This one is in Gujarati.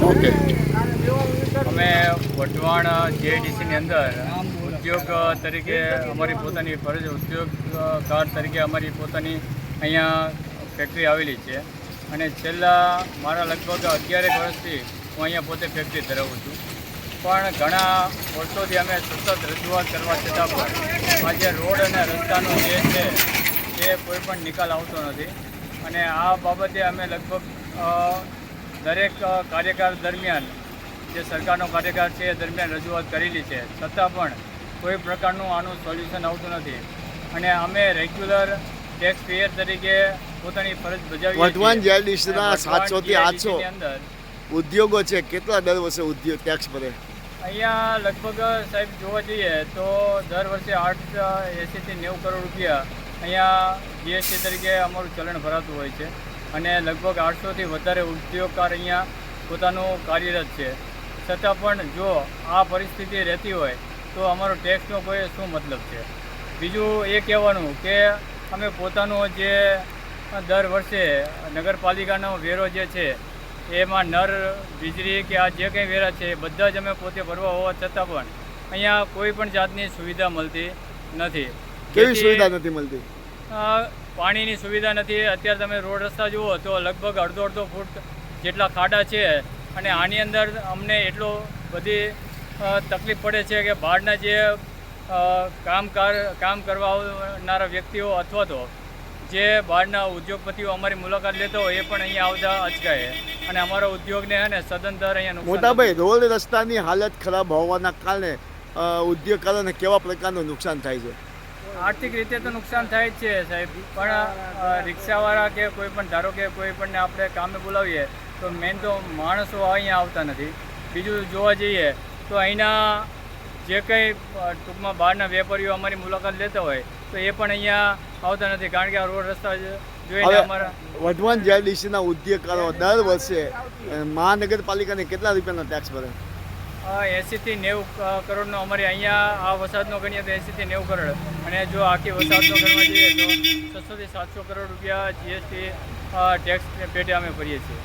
ઓકે. અમે વઢવાણ જીઆઈડીસીની અંદર ઉદ્યોગ તરીકે અમારી પોતાની ફરજ ઉદ્યોગકાર તરીકે અમારી પોતાની અહીંયા ફેક્ટરી આવેલી છે અને છેલ્લા મારા લગભગ 11 વર્ષથી હું અહીંયા પોતે ફેક્ટરી ધરાવું છું. પણ ઘણા વર્ષોથી અમે સતત રજૂઆત કરવા છતાં પણ આજે રોડ અને રસ્તાનો જે છે એ કોઈ પણ નિકાલ આવતો નથી અને આ બાબતે અમે લગભગ દરેક કાર્યકાળ દરમિયાન જે સરકારનો કાર્યકાળ છે એ દરમિયાન રજૂઆત કરેલી છે, છતાં પણ કોઈ પ્રકારનું આનું સોલ્યુશન આવતું નથી અને અમે રેગ્યુલર ટેક્સ પેયર તરીકે પોતાની ફરજ બજાવીએ વઢવાણ જીઆઈડીસીના વઢવાણ 700 થી 800 GIDC ની અંદર ઉદ્યોગો છે. કેટલા દર વર્ષે ઉદ્યોગ ટેક્સ ભરે? અહીંયા લગભગ સાહેબ જોવા જઈએ તો દર વર્ષે 80 થી 90 કરોડ રૂપિયા અહીંયા જીએસટી તરીકે અમારું ચલણ ભરાતું હોય છે અને લગભગ 800 થી વધારે ઉદ્યોગકાર અહીંયા પોતાનું કાર્યરત છે. છતાં પણ જો આ પરિસ્થિતિ રહેતી હોય તો અમારો ટેક્સનો કોઈ શું મતલબ છે? બીજું એ કહેવાનું કે અમે પોતાનો જે દર વર્ષે નગરપાલિકાનો વેરો જે છે એમાં નર વીજળી કે આ જે કંઈ વેરા છે એ બધા જ અમે પોતે ભરવા હોવા છતાં પણ અહીંયા કોઈ પણ જાતની સુવિધા મળતી નથી. કેવી સુવિધા નથી મળતી? પાણીની સુવિધા નથી. અત્યારે તમે રોડ રસ્તા જુઓ તો લગભગ અડધો ફૂટ જેટલા ખાડા છે અને આની અંદર અમને એટલો બધી તકલીફ પડે છે કે બહારના જે કામ કરવા આવનારા વ્યક્તિઓ અથવા તો જે બહારના ઉદ્યોગપતિઓ અમારી મુલાકાત લેતો હોય એ પણ અહીંયા આવતા અચકાય અને અમારા ઉદ્યોગને હે ને સદંતર અહીંયા મોટાભાઈ, રોડ રસ્તાની હાલત ખરાબ હોવાના કારણે ઉદ્યોગકારોને કેવા પ્રકારનું નુકસાન થાય છે? આર્થિક રીતે તો નુકસાન થાય જ છે સાહેબ, પણ રિક્ષાવાળા કે કોઈ પણ ધારો કે કોઈ પણને આપણે કામે બોલાવીએ તો મેન તો માણસો અહીંયા આવતા નથી. બીજું જોવા જઈએ તો અહીંના જે કંઈ ટૂંકમાં બહારના વેપારીઓ અમારી મુલાકાત લેતા હોય તો એ પણ અહીંયા આવતા નથી કારણ કે આ રોડ રસ્તા જોઈને અમારા વઢવાણ જીઆઈડીસીના ઉદ્યોગકારો દર વર્ષે મહાનગરપાલિકાને કેટલા રૂપિયાનો ટેક્સ ભરે? 80 થી 90 કરોડનો અમારે અહીંયા આ વસાહતનો ગણીએ તો 80 થી 90 કરોડ અને જો આખી વસાહતનો ગણવા જઈએ તો 600 થી 700 કરોડ રૂપિયા જીએસટી ટેક્સ પેટે અમે ભરીએ છીએ.